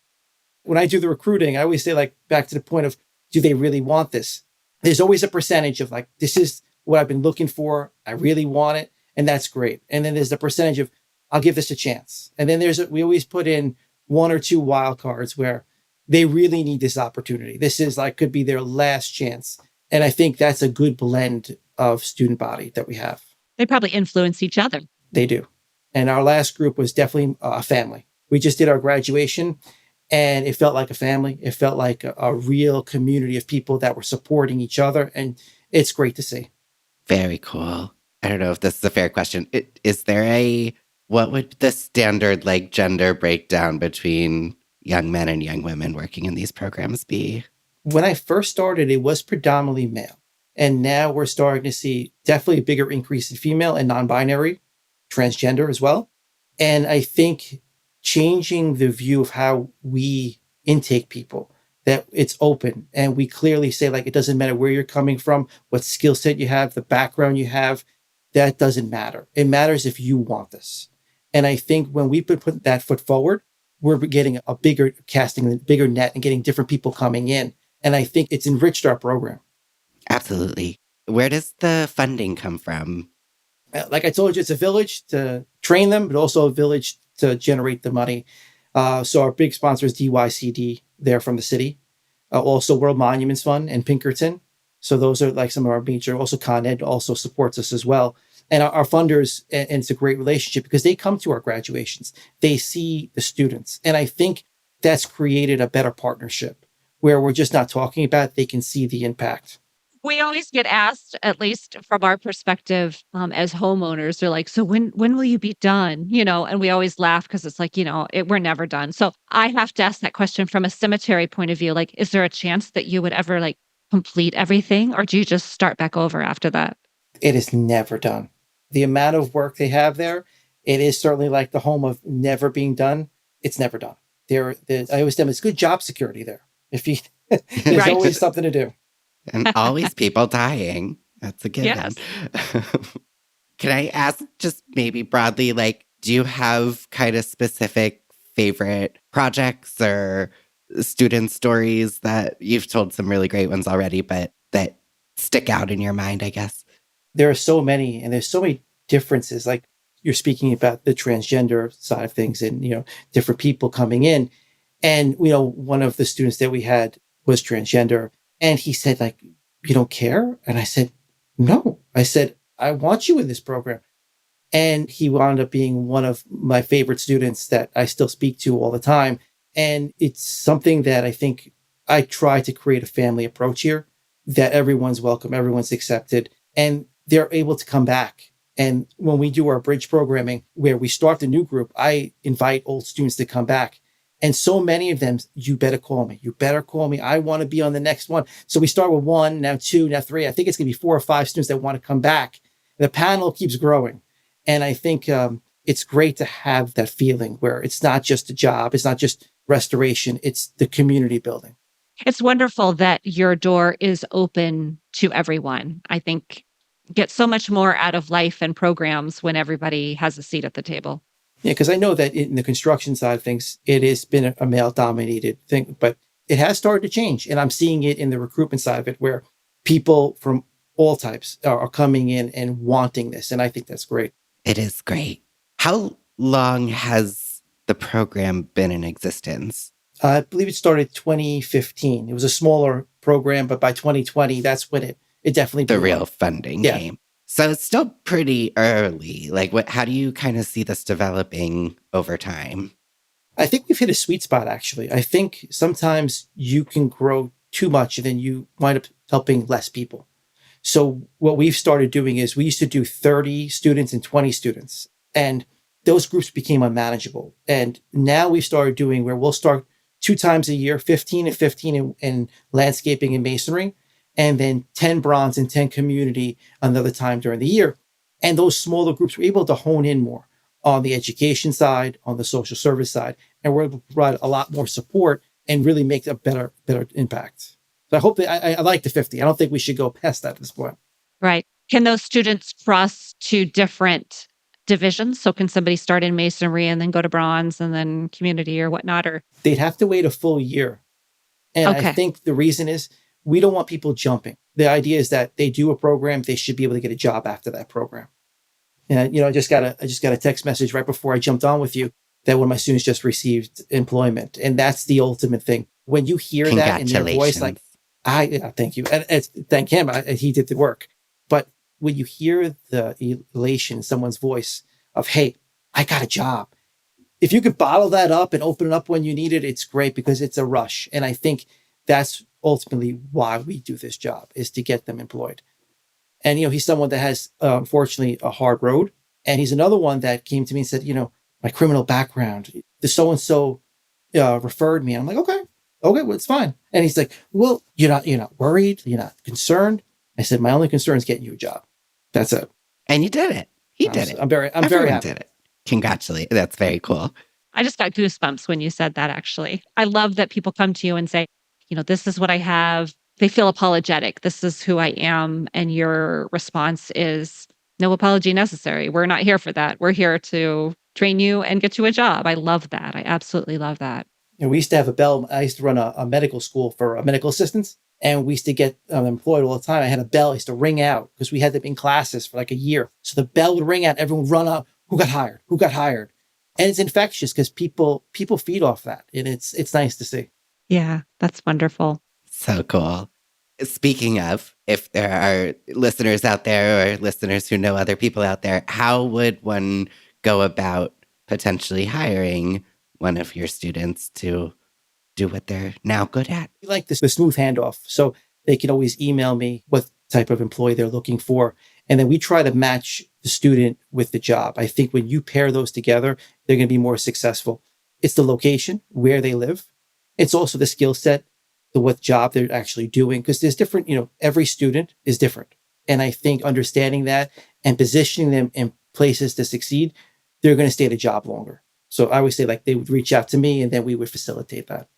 When I do the recruiting, I always say, back to the point of, do they really want this? There's always a percentage of this is what I've been looking for. I really want it. And that's great. And then there's the percentage of, I'll give this a chance. And then we always put in 1 or 2 wild cards where they really need this opportunity. This is could be their last chance. And I think that's a good blend of student body that we have. They probably influence each other. They do. And our last group was definitely a family. We just did our graduation, and it felt like a family. It felt like a real community of people that were supporting each other. And it's great to see. Very cool. I don't know if this is a fair question. Is there what would the standard gender breakdown between young men and young women working in these programs be? When I first started, it was predominantly male. And now we're starting to see definitely a bigger increase in female and non-binary, transgender as well. And I think changing the view of how we intake people that it's open. And we clearly say, like, it doesn't matter where you're coming from, what skill set you have, the background you have, that doesn't matter. It matters if you want this. And I think when we put that foot forward, we're getting a bigger casting, a bigger net and getting different people coming in. And I think it's enriched our program. Absolutely. Where does the funding come from? Like I told you, it's a village to train them, but also a village to generate the money. So our big sponsor is DYCD there from the city. Also World Monuments Fund and Pinkerton. So those are like some of our major, also Con Ed also supports us as well. And our funders, and it's a great relationship because they come to our graduations. They see the students. And I think that's created a better partnership where we're just not talking about it, they can see the impact. We always get asked, at least from our perspective, as homeowners, they're like, so when will you be done? And we always laugh because it's like, we're never done. So I have to ask that question from a cemetery point of view. Like, is there a chance that you would ever like complete everything, or do you just start back over after that? It is never done. The amount of work they have there, it is certainly like the home of never being done. It's never done. I always tell them it's good job security there. If you, there's Right. always something to do. And always people dying. That's a given. Yes. Can I ask just maybe broadly, like, do you have kind of specific favorite projects or student stories that you've told some really great ones already, but that stick out in your mind, I guess? There are so many, and there's so many differences. Like you're speaking about the transgender side of things and, different people coming in. And, one of the students that we had was transgender. And he said, like, you don't care? And I said, no. I said, I want you in this program. And he wound up being one of my favorite students that I still speak to all the time. And it's something that I think I try to create a family approach here, that everyone's welcome, everyone's accepted, and they're able to come back. And when we do our bridge programming, where we start the new group, I invite old students to come back. And so many of them, you better call me. You better call me. I want to be on the next one. So we start with 1, now 2, now 3. I think it's going to be 4 or 5 students that want to come back. The panel keeps growing. And I think it's great to have that feeling where it's not just a job. It's not just restoration. It's the community building. It's wonderful that your door is open to everyone. I think get so much more out of life and programs when everybody has a seat at the table. Yeah, because I know that in the construction side of things, it has been a male-dominated thing, but it has started to change. And I'm seeing it in the recruitment side of it, where people from all types are coming in and wanting this. And I think that's great. It is great. How long has the program been in existence? I believe it started 2015. It was a smaller program, but by 2020, that's when it definitely The blew real up. funding Yeah. came. So it's still pretty early. Like, how do you kind of see this developing over time? I think we've hit a sweet spot, actually. I think sometimes you can grow too much and then you wind up helping less people. So what we've started doing is we used to do 30 students and 20 students, and those groups became unmanageable. And now we've started doing where we'll start 2 times a year, 15 and 15 in landscaping and masonry, and then 10 bronze and 10 community another time during the year. And those smaller groups were able to hone in more on the education side, on the social service side, and we're able to provide a lot more support and really make a better impact. So I hope that I like the 50. I don't think we should go past that at this point. Right. Can those students cross to different divisions? So can somebody start in masonry and then go to bronze and then community or whatnot? Or They'd have to wait a full year. And Okay. I think the reason is we don't want people jumping. The idea is that they do a program, they should be able to get a job after that program. And, I just got a text message right before I jumped on with you that one of my students just received employment. And that's the ultimate thing. When you hear that in their voice, like, thank you. And it's, thank him. He did the work. But when you hear the elation in someone's voice of, hey, I got a job. If you could bottle that up and open it up when you need it, it's great because it's a rush. And I think that's ultimately why we do this job, is to get them employed. And, he's someone that has, unfortunately, a hard road. And he's another one that came to me and said, my criminal background, the so-and-so referred me. And I'm like, okay, well, it's fine. And he's like, well, you're not worried. You're not concerned. I said, my only concern is getting you a job. That's it. And you did it. He did it. I'm very Everyone happy. did it. Congratulations. That's very cool. I just got goosebumps when you said that, actually. I love that people come to you and say, this is what I have. They feel apologetic. This is who I am. And your response is no apology necessary. We're not here for that. We're here to train you and get you a job. I love that. I absolutely love that. We used to have a bell. I used to run a medical school for medical assistants, and we used to get employed all the time. I had a bell. I used to ring out because we had them in classes for like a year. So the bell would ring out. Everyone would run up. Who got hired? Who got hired? And it's infectious because people feed off that, and it's nice to see. Yeah, that's wonderful. So cool. Speaking of, if there are listeners out there or listeners who know other people out there, how would one go about potentially hiring one of your students to do what they're now good at? We like the smooth handoff. So they can always email me what type of employee they're looking for. And then we try to match the student with the job. I think when you pair those together, they're going to be more successful. It's the location, where they live. It's also the skill set, what job they're actually doing, because there's different, every student is different. And I think understanding that and positioning them in places to succeed, they're going to stay at a job longer. So I always say they would reach out to me and then we would facilitate that.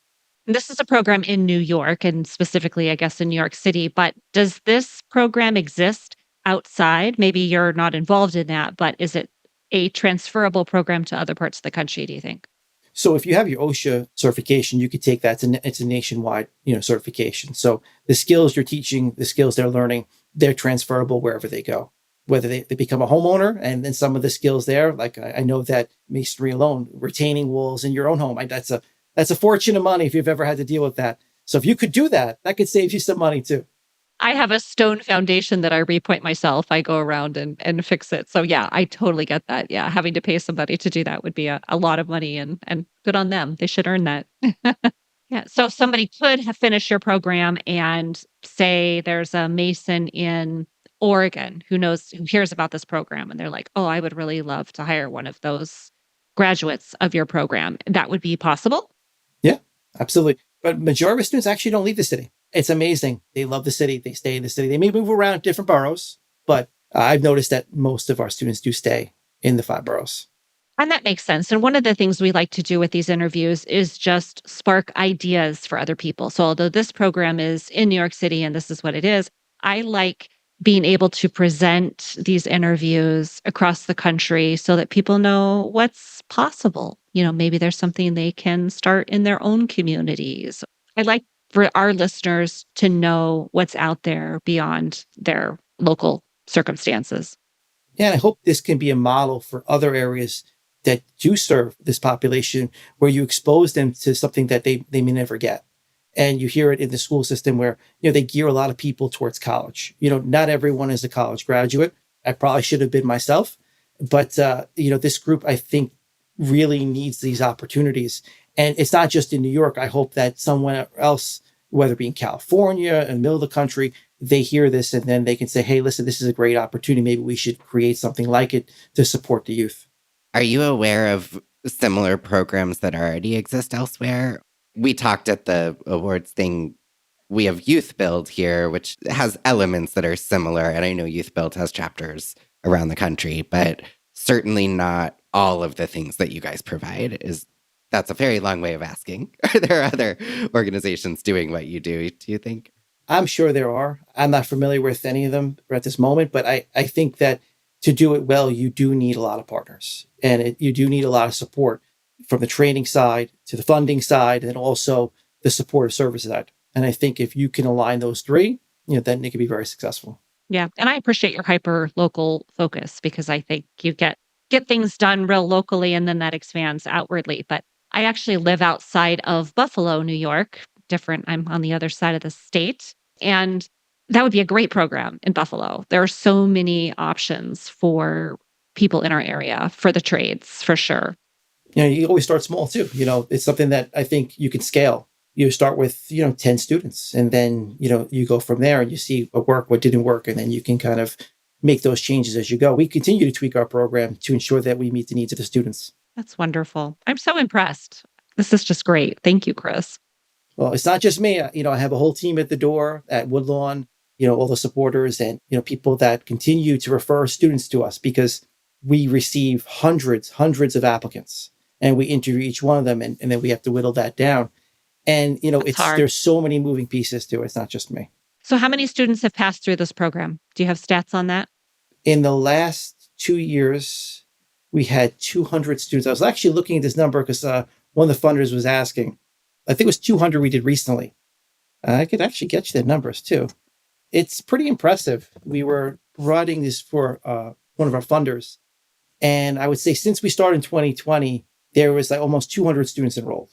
This is a program in New York and specifically, I guess, in New York City. But does this program exist outside? Maybe you're not involved in that, but is it a transferable program to other parts of the country, do you think? So if you have your OSHA certification, you could take that. It's a nationwide, certification. So the skills you're teaching, the skills they're learning, they're transferable wherever they go. Whether they become a homeowner, and then some of the skills there, like I know that masonry alone, retaining walls in your own home, that's a fortune of money if you've ever had to deal with that. So if you could do that, that could save you some money too. I have a stone foundation that I repoint myself. I go around and fix it. So yeah, I totally get that. Yeah, having to pay somebody to do that would be a lot of money and good on them. They should earn that. Yeah. So if somebody could have finished your program and say there's a mason in Oregon who hears about this program and they're like, oh, I would really love to hire one of those graduates of your program. That would be possible? Yeah, absolutely. But majority of students actually don't leave the city. It's amazing. They love the city. They stay in the city. They may move around different boroughs, but I've noticed that most of our students do stay in the 5 boroughs. And that makes sense. And one of the things we like to do with these interviews is just spark ideas for other people. So although this program is in New York City and this is what it is, I like being able to present these interviews across the country so that people know what's possible. Maybe there's something they can start in their own communities. I like for our listeners to know what's out there beyond their local circumstances. Yeah, and I hope this can be a model for other areas that do serve this population, where you expose them to something that they may never get. And you hear it in the school system where, they gear a lot of people towards college. Not everyone is a college graduate. I probably should have been myself. But, this group, I think, really needs these opportunities. And it's not just in New York. I hope that somewhere else, whether it be in California, in the middle of the country, they hear this and then they can say, hey, listen, this is a great opportunity. Maybe we should create something like it to support the youth. Are you aware of similar programs that already exist elsewhere? We talked at the awards thing. We have Youth Build here, which has elements that are similar. And I know Youth Build has chapters around the country, but certainly not all of the things that you guys provide. That's a very long way of asking. Are there other organizations doing what you do you think? I'm sure there are. I'm not familiar with any of them at this moment, but I think that to do it well, you do need a lot of partners, and you do need a lot of support from the training side to the funding side, and also the supportive services side. And I think if you can align those three, then it can be very successful. Yeah. And I appreciate your hyper local focus, because I think you get things done real locally and then that expands outwardly. But I actually live outside of Buffalo, New York. I'm on the other side of the state. And that would be a great program in Buffalo. There are so many options for people in our area for the trades, for sure. You always start small too. It's something that I think you can scale. You start with, 10 students, and then, you go from there and you see what worked, what didn't work. And then you can kind of make those changes as you go. We continue to tweak our program to ensure that we meet the needs of the students. That's wonderful. I'm so impressed. This is just great. Thank you, Chris. Well, it's not just me. I have a whole team at the door at Woodlawn, all the supporters and, people that continue to refer students to us, because we receive hundreds of applicants and we interview each one of them. And then we have to whittle that down. And, That's hard. there's so many moving pieces to it. It's not just me. So how many students have passed through this program? Do you have stats on that? In the last 2 years, we had 200 students. I was actually looking at this number because one of the funders was asking. I think it was 200 we did recently. I could actually get you the numbers too. It's pretty impressive. We were writing this for one of our funders. And I would say since we started in 2020, there was like almost 200 students enrolled.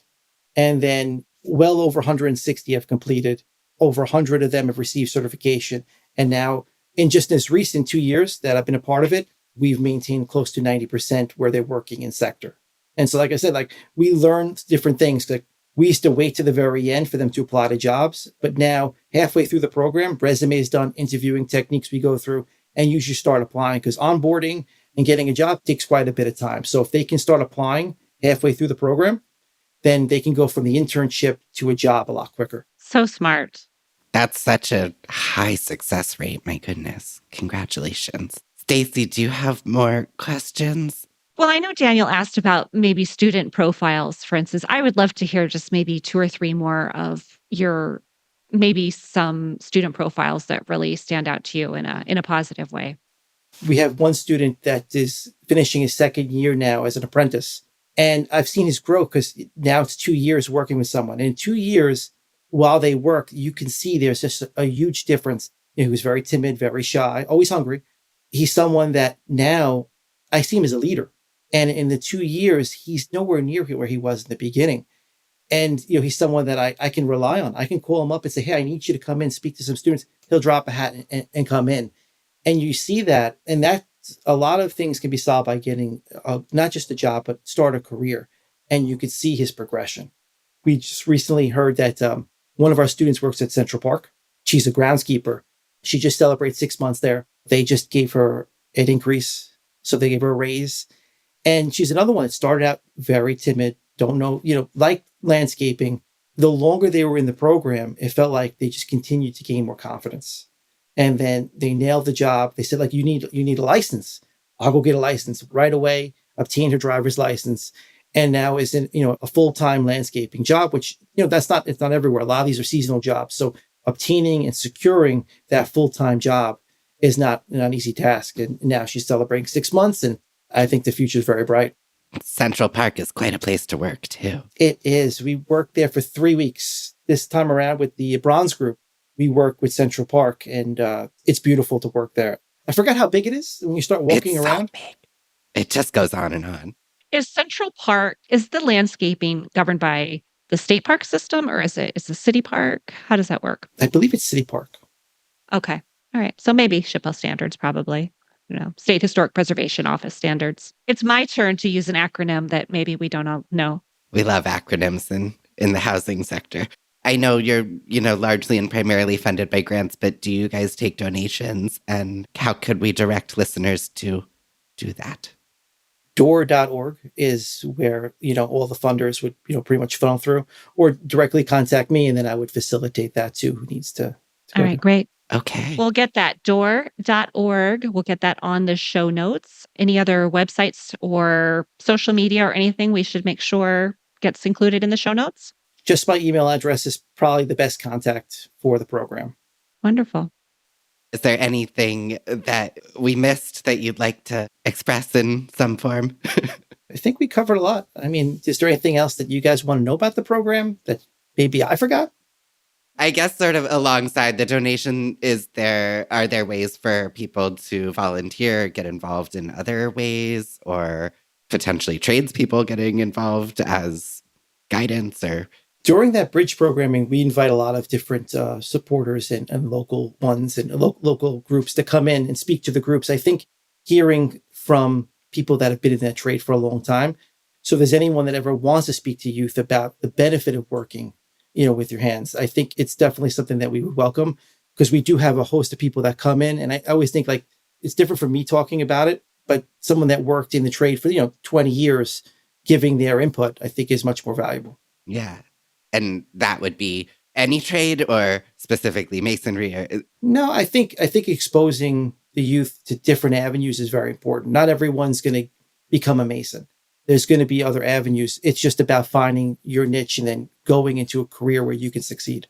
And then well over 160 have completed. Over 100 of them have received certification. And now in just this recent 2 years that I've been a part of it, we've maintained close to 90% where they're working in sector. And so, like I said, like we learned different things. Like we used to wait to the very end for them to apply to jobs. But now halfway through the program, resume is done, interviewing techniques we go through, and you should start applying because onboarding and getting a job takes quite a bit of time. So if they can start applying halfway through the program, then they can go from the internship to a job a lot quicker. So smart. That's such a high success rate. My goodness. Congratulations. Stacy, do you have more questions? Well, I know Daniel asked about maybe student profiles, for instance. I would love to hear just maybe 2 or 3 more of your, maybe some student profiles that really stand out to you in a positive way. We have one student that is finishing his second year now as an apprentice. And I've seen his growth because now it's 2 years working with someone. And in 2 years, while they work, you can see there's just a huge difference. He was very timid, very shy, always hungry. He's someone that now I see him as a leader. And in the 2 years, he's nowhere near where he was in the beginning. And, he's someone that I can rely on. I can call him up and say, hey, I need you to come in, speak to some students. He'll drop a hat and come in. And you see that. And that's a lot of things can be solved by getting not just a job, but start a career. And you could see his progression. We just recently heard that one of our students works at Central Park. She's a groundskeeper. She just celebrated 6 months there. They just gave her an increase. So they gave her a raise. And she's another one that started out very timid, don't know, like landscaping. The longer they were in the program, it felt like they just continued to gain more confidence. And then they nailed the job. They said, like, you need a license. I'll go get a license right away, obtained her driver's license, and now is in, a full-time landscaping job, which, it's not everywhere. A lot of these are seasonal jobs. So obtaining and securing that full-time job is not an easy task. And now she's celebrating 6 months, and I think the future is very bright. Central Park is quite a place to work, too. It is. We worked there for 3 weeks. This time around with the Bronze Group, we work with Central Park, and it's beautiful to work there. I forgot how big it is when you start walking around. So big. It just goes on and on. Is Central Park, is the landscaping governed by the state park system, or is the city park? How does that work? I believe it's City Park. Okay. All right. So maybe SHPO standards, probably. State Historic Preservation Office standards. It's my turn to use an acronym that maybe we don't all know. We love acronyms in the housing sector. I know you're, largely and primarily funded by grants, but do you guys take donations? And how could we direct listeners to do that? Door.org is where, all the funders would, pretty much funnel through, or directly contact me, and then I would facilitate that too, who needs to all right, great. Okay. We'll get that, door.org. We'll get that on the show notes. Any other websites or social media or anything we should make sure gets included in the show notes? Just my email address is probably the best contact for the program. Wonderful. Is there anything that we missed that you'd like to express in some form? I think we covered a lot. I mean, is there anything else that you guys want to know about the program that maybe I forgot? I guess sort of alongside the donation, are there ways for people to volunteer, get involved in other ways, or potentially tradespeople getting involved as guidance? Or during that bridge programming, we invite a lot of different supporters and local ones and local groups to come in and speak to the groups. I think hearing from people that have been in that trade for a long time. So if there's anyone that ever wants to speak to youth about the benefit of working, with your hands, I think it's definitely something that we would welcome, because we do have a host of people that come in. And I always think like it's different from me talking about it, but someone that worked in the trade for, 20 years giving their input, I think is much more valuable. Yeah. And that would be any trade or specifically masonry? No, I think exposing the youth to different avenues is very important. Not everyone's going to become a mason. there's going to be other avenues. It's just about finding your niche and then going into a career where you can succeed.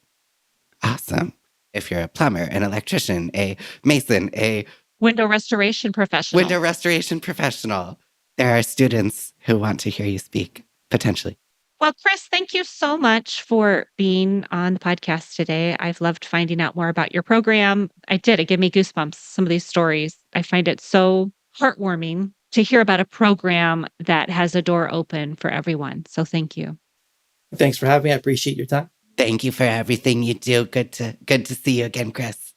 Awesome. If you're a plumber, an electrician, a mason, a window restoration professional, there are students who want to hear you speak, potentially. Well, Chris, thank you so much for being on the podcast today. I've loved finding out more about your program. It gave me goosebumps, some of these stories. I find it so heartwarming to hear about a program that has a door open for everyone. So thank you. Thanks for having me. I appreciate your time. Thank you for everything you do. Good to see you again, Chris.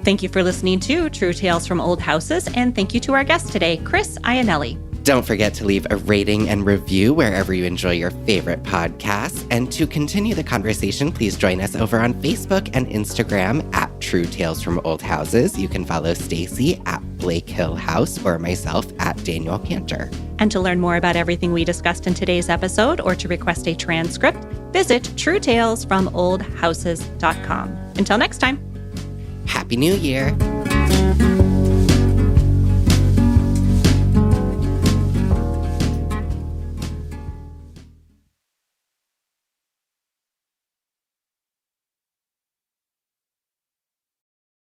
Thank you for listening to True Tales from Old Houses, and thank you to our guest today, Chris Iannelli. Don't forget to leave a rating and review wherever you enjoy your favorite podcasts. And to continue the conversation, please join us over on Facebook and Instagram at True Tales from Old Houses. You can follow Stacy at Blake Hill House or myself at Daniel Cantor. And to learn more about everything we discussed in today's episode or to request a transcript, visit truetalesfromoldhouses.com. Until next time. Happy New Year.